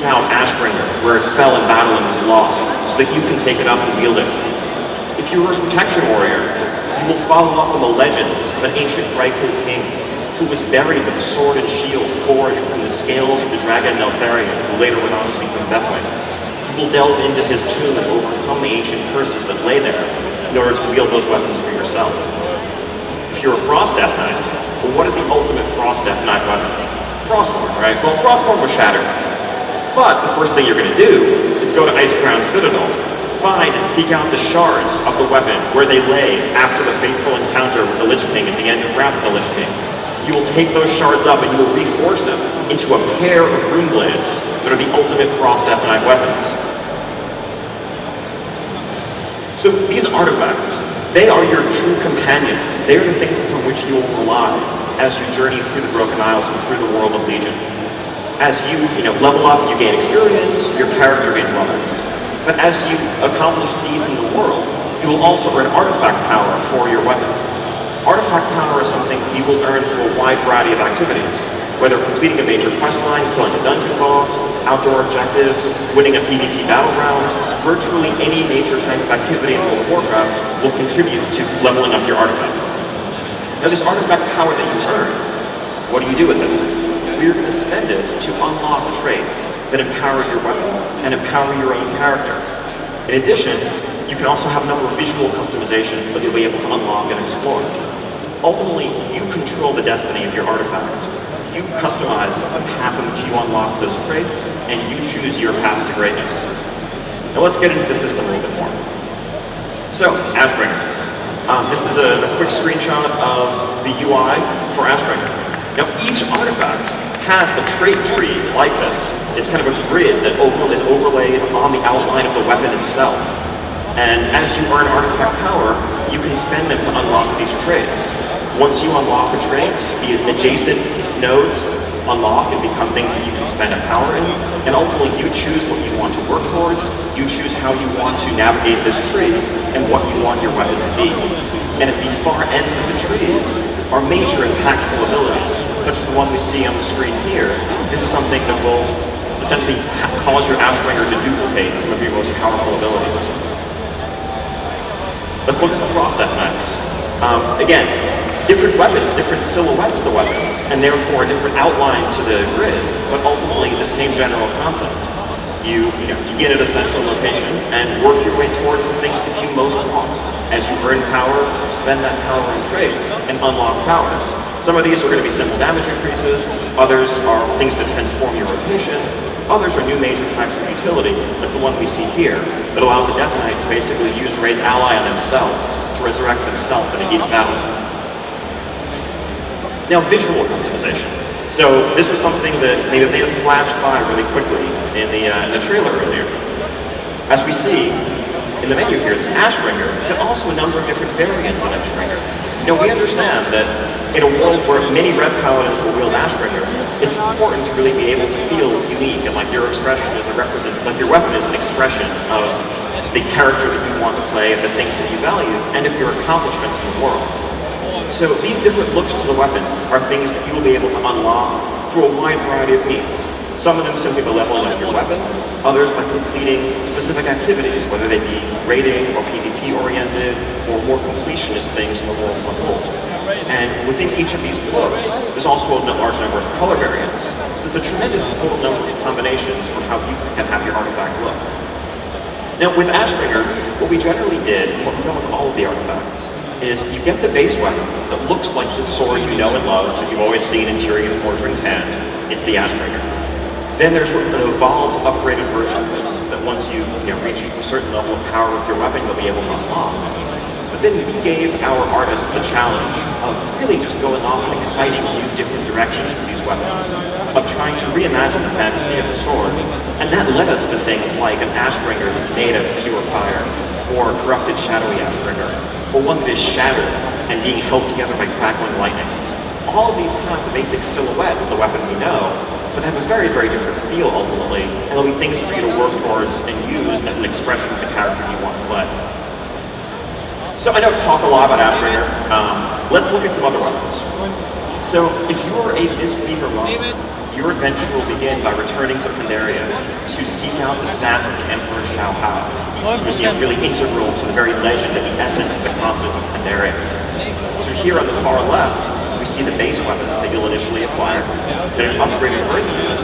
out Ashbringer, where it fell in battle and was lost, so that you can take it up and wield it. If you were a protection warrior, you will follow up on the legends of an ancient Drykill king who was buried with a sword and shield forged from the scales of the dragon Neltharion, who later went on to become Deathwing. You will delve into his tomb and overcome the ancient curses that lay there in order to wield those weapons for yourself. If you're a Frost Death Knight, well, what is the ultimate Frost Death Knight weapon? Frostborn, right? Well, Frostborn was shattered. But the first thing you're going to do is go to Icecrown Citadel, find and seek out the shards of the weapon where they lay after the fateful encounter with the Lich King at the end of Wrath of the Lich King. You will take those shards up and you will reforge them into a pair of rune blades that are the ultimate Frost Death Knight weapons. So these artifacts, they are your true companions. They are the things upon which you will rely as you journey through the Broken Isles and through the world of Legion. As you level up, you gain experience, your character gains levels. But as you accomplish deeds in the world, you will also earn artifact power for your weapon. Artifact power is something you will earn through a wide variety of activities, whether completing a major questline, killing a dungeon boss, outdoor objectives, winning a PvP battleground. Virtually any major type of activity in World of Warcraft will contribute to leveling up your artifact. Now this artifact power that you earn, what do you do with it? We're going to spend it to unlock traits that empower your weapon and empower your own character. In addition, you can also have a number of visual customizations that you'll be able to unlock and explore. Ultimately, you control the destiny of your artifact. You customize a path in which you unlock those traits, and you choose your path to greatness. Now let's get into the system a little bit more. So, Ashbringer. This is a quick screenshot of the UI for Ashbringer. Now, each artifact has a trait tree like this. It's kind of a grid that is overlaid on the outline of the weapon itself. And as you earn artifact power, you can spend them to unlock these traits. Once you unlock a trait, the adjacent nodes unlock and become things that you can spend a power in, and ultimately you choose what you want to work towards, you choose how you want to navigate this tree, and what you want your weapon to be. And at the far ends of the trees are major impactful abilities, such as the one we see on the screen here. This is something that will essentially cause your Ashbringer to duplicate some of your most powerful abilities. Let's look at the Frost Death Knights. Again, different weapons, different silhouette to the weapons, and therefore a different outline to the grid, but ultimately the same general concept. You begin at a central location and work your way towards the things that you most want. As you earn power, spend that power in traits, and unlock powers. Some of these are going to be simple damage increases, others are things that transform your rotation, others are new major types of utility, like the one we see here, that allows a Death Knight to basically use Raise Ally on themselves to resurrect themselves in a heat of battle. Now, visual customization. So this was something that may have flashed by really quickly in the trailer earlier. As we see in the menu here, this Ashbringer, but also a number of different variants of Ashbringer. Now, we understand that in a world where many Red Paladins will wield Ashbringer, it's important to really be able to feel unique and like your expression is like your weapon is an expression of the character that you want to play, of the things that you value, and of your accomplishments in the world. So these different looks to the weapon are things that you will be able to unlock through a wide variety of means. Some of them simply by leveling up your weapon, others by completing specific activities, whether they be raiding or PvP oriented, or more completionist things in the world as a whole. And within each of these looks, there's also a large number of color variants. So there's a tremendous total number of combinations for how you can have your artifact look. Now with Ashbringer, what we generally did, and what we've done with all of the artifacts, is you get the base weapon that looks like the sword you know and love, that you've always seen in Tyrion Forgering's hand. It's the Ashbringer. Then there's sort of an evolved, upgraded version of it that once you reach a certain level of power with your weapon, you'll be able to unlock. But then we gave our artists the challenge of really just going off in exciting new different directions with these weapons, of trying to reimagine the fantasy of the sword. And that led us to things like an Ashbringer that's made of pure fire, or a corrupted shadowy Ashbringer, or one that is shattered and being held together by crackling lightning. All of these have the basic silhouette of the weapon we know, but they have a very, very different feel ultimately, and there'll be things for you to work towards and use as an expression of the character you want to play. So I know I've talked a lot about Ashbringer. Let's look at some other weapons. So if you're a Mistweaver monk, Your adventure will begin by returning to Pandaria to seek out the staff of the Emperor Shellun, which is really integral to the very legend and the essence of the continent of Pandaria. So here on the far left, we see the base weapon that you'll initially acquire, then an upgraded version of it.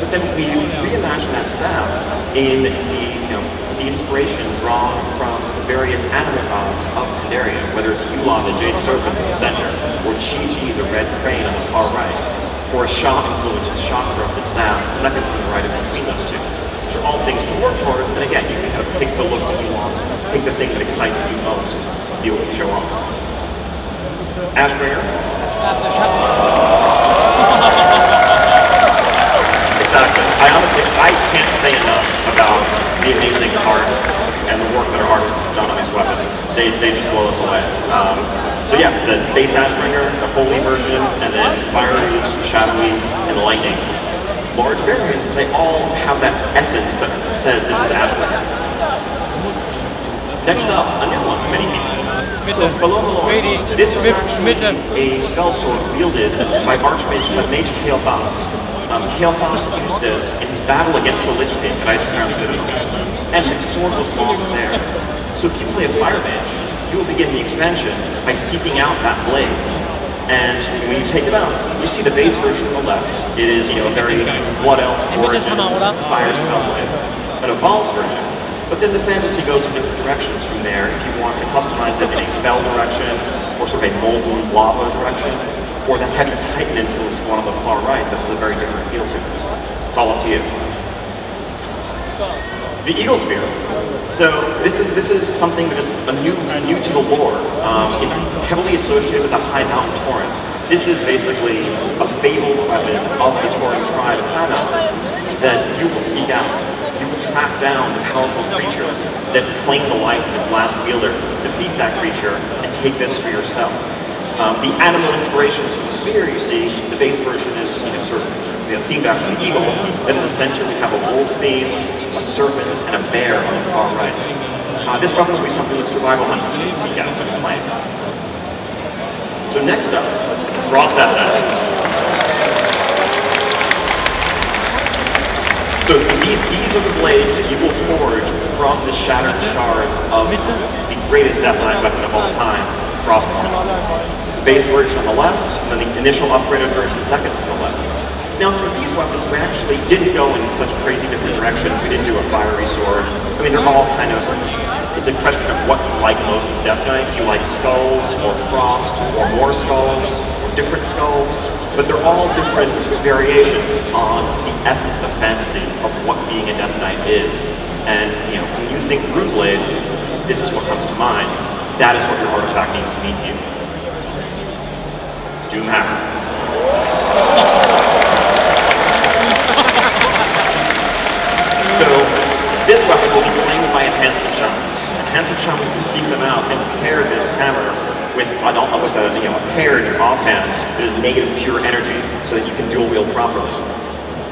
But then we've reimagined that staff in the inspiration drawn from the various animal gods of Pandaria, whether it's Yula, the jade serpent in the center, or Chi-Ji, the red crane on the far right, or a Sha-influenced, Sha-corrupted staff, the second from the right in between those two. Which are all things to work towards, and again, you can kind of pick the look that you want, pick the thing that excites you most to be able to show off. Ashbringer. Exactly. I can't say enough about the amazing art and the work that our artists have done on these weapons. They just blow us away. So yeah, the base Ashbringer, the holy version, and then fiery, shadowy, and lightning. Large variants, they all have that essence that says this is Ashbringer. Next up, a new one to many people. So Philomelo, this was actually a spell sword wielded by Archmage Kael'thas. Kael'thas used this in his battle against the Lich King at Icebringer and the sword was lost there. So if you play a Fire Mage, you will begin the expansion by seeking out that blade. And when you take it up, you see the base version on the left. It is, a very Blood Elf origin fire spell blade. An evolved version. But then the fantasy goes in different directions from there if you want to customize it in a fell direction, or sort of a molten lava direction, or that heavy Titan influence one on the far right that has a very different feel to it. It's all up to you. The Eagle Spear. So this is something that is new to the lore. It's heavily associated with the High Mountain Tauren. This is basically a fabled weapon of the Tauren tribe of High Mountain that you will seek out. You will track down the powerful creature that claimed the life of its last wielder, defeat that creature, and take this for yourself. The animal inspirations for the spear, you see, the base version is sort of themed after the eagle. Then in the center we have a wolf theme, a serpent, and a bear on the far right. This weapon will be something that survival hunters can seek out and claim. So next up, Frost Death. So these are the blades that you will forge from the shattered shards of the greatest Death Knight weapon of all time, Frostborn. The base version on the left, and then the initial upgraded version second from the left. Now for these weapons, we actually didn't go in such crazy different directions. We didn't do a fiery sword. I mean, they're all kind of, it's a question of what you like most as Death Knight. You like skulls, or frost, or more skulls, or different skulls. But they're all different variations on the essence, the fantasy of what being a Death Knight is. And when you think Runeblade, this is what comes to mind. That is what your artifact needs to mean to you. Doomhammer. So this weapon will be claimed by enhancement shamans. Enhancement shamans will seek them out and pair this hammer with a pair in your offhand that is made of pure energy so that you can dual wield properly.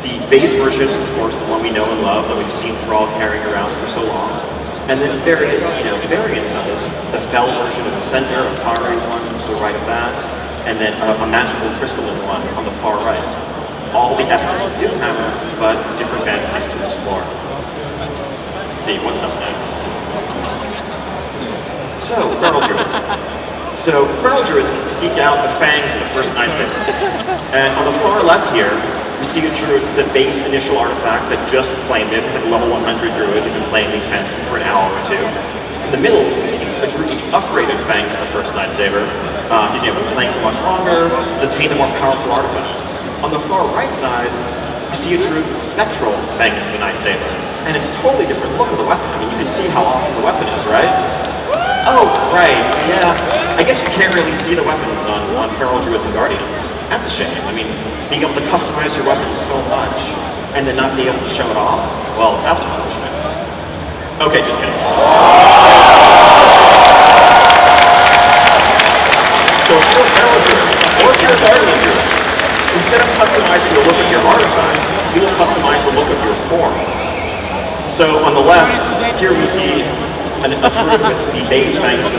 The base version, of course, the one we know and love that we've seen Thrall carrying around for so long. And then various variants of it. The fell version in the center, a fiery one to the right of that, and then a magical crystalline one on the far right. All the essence of Doomhammer, but different fantasies to explore. Let's see, what's up next? So, Feral Druids. So, Feral Druids can seek out the Fangs in the first Nightsaber. And on the far left here, we see a Druid, the base initial artifact that just claimed it. He's like a level 100 Druid. He's been playing the expansion for an hour or two. In the middle, we see a Druid with the upgraded Fangs in the first Nightsaber. He's been playing for much longer. He's attained a more powerful artifact. On the far right side, we see a Druid with spectral Fangs in the Nightsaber. And it's a totally different look of the weapon. I mean, you can see how awesome the weapon is, right? Oh, right, yeah. I guess you can't really see the weapons on Feral Druids and Guardians. That's a shame. I mean, being able to customize your weapons so much and then not be able to show it off, well, that's unfortunate. Okay, just kidding. So if you're a Feral Druid, or if you're a Guardian Druid, instead of customizing the look of your artifact, you will customize the look of your form. So on the left, here we see a Druid with the base Fangs.